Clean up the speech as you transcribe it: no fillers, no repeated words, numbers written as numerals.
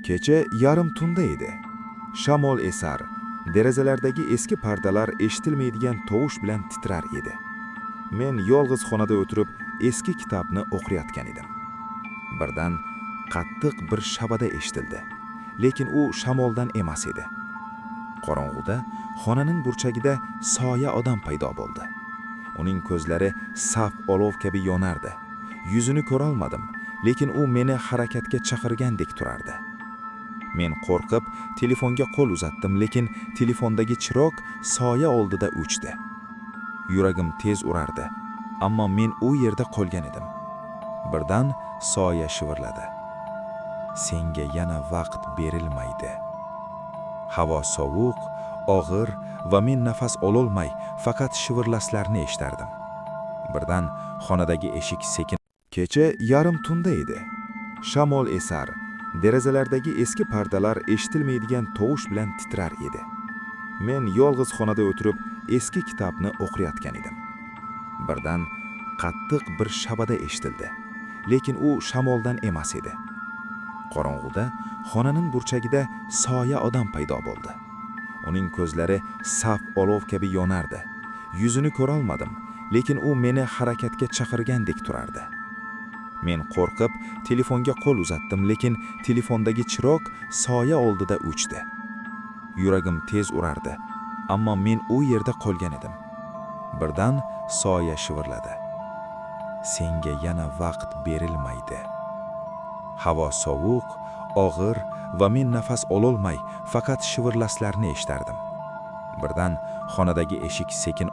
Kecha yarim tunda edi. Shamol esar, derazalardagi eski pardalar eshitilmaydigan tovush bilan titrar edi. Men yolg'iz xonada o'tirib eski kitobni o'qiyotgan edim. Birdan qattiq bir shabada eshitildi, lekin u shamoldan emas edi. Qorong'uda xonaning burchagida soya odam paydo bo'ldi. Uning ko'zlari saf olov kabi yonardi. Yuzini ko'ra olmadim, lekin u meni harakatga chaqirgandek turardi. Men qo'rqib telefonga qo'l uzatdim, lekin telefondagi chiroq soya oldida o'chdi. Yuragim tez urardi, ammo men u yerda qolgan edim. Birdan soya shivirladi. Senga yana vaqt berilmaydi. Havo sovuq, og'ir va men nafas ololmay faqat shivirlaslarni eshitardim. Birdan xonadagi eshik sekin. Kecha yarim tunda edi. Shamol esar, derazalardagi eski pardalar eshitilmaydigan tovush bilan titrar edi. Men yolg'iz xonada o'tirib eski kitobni o'qiyotgan edim. Birdan qattiq bir shabada eshitildi, lekin u shamoldan emas edi. Qorong'uda xonaning burchagida soya odam paydo bo'ldi. Uning ko'zlari saf olov kabi yonardi. Yuzini ko'ra olmadim, lekin u meni harakatga chaqirgandek turardi. Men qo'rqib telefonga qo'l uzatdim, lekin telefondagi chiroq soya oldida o'chdi. Yuragim tez urardi, ammo men u yerda qolgan edim. Birdan soya shivirladi. Senga yana vaqt berilmaydi. Havo sovuq, og'ir va men nafas ololmay faqat shivirlaslarni eshitardim. Birdan xonadagi eshik sekin